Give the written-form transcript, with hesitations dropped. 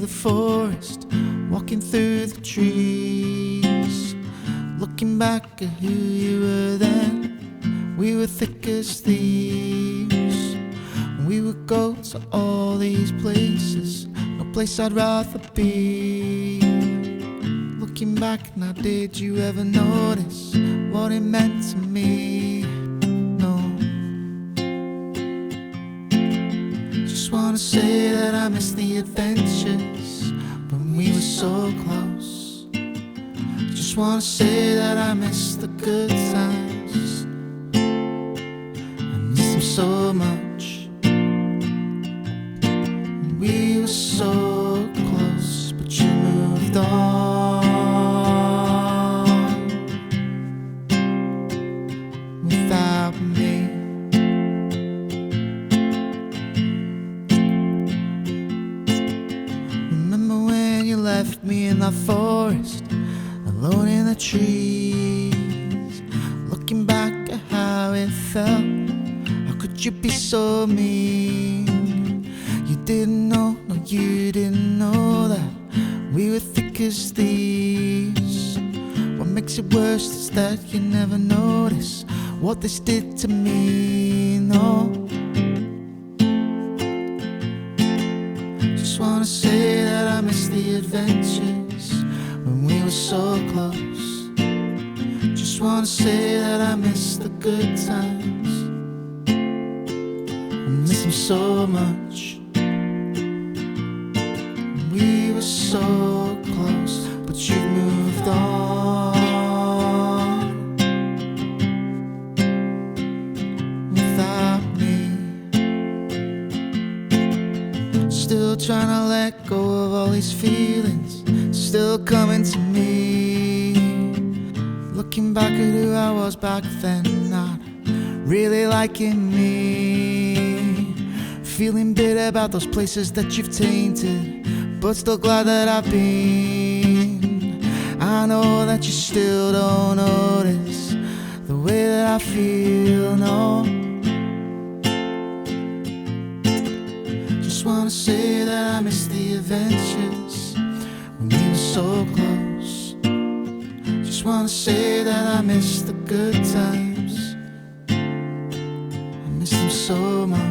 the forest, walking through the trees, looking back at who you were then. We were thick as thieves. We would go to all these places, no place I'd rather be. Looking back now, did you ever notice what it meant to me? No. Just wanna say that I miss the adventures when we were so close. Just wanna say that I miss the good times. I miss them so much. We were so close, but you moved on without me. Remember when you left me in that forest, alone in the trees, looking back at how it felt. How could you be so mean? You didn't know, no you didn't know that we were thick as thieves. What makes it worse is that you never notice what this did to me, no. Just wanna say that I miss the adventures when we were so close. Just wanna say that I miss the good times. I miss them so much. We were so close, but you've moved on without me. Still trying to let go of all these feelings, still coming to me. Looking back at who I was back then, not really liking me. Feeling bitter about those places that you've tainted, but still glad that I've been. I know that you still don't notice the way that I feel, no. Just wanna say that I miss the adventures when we were so close. Just wanna say that I miss the good times. I miss them so much.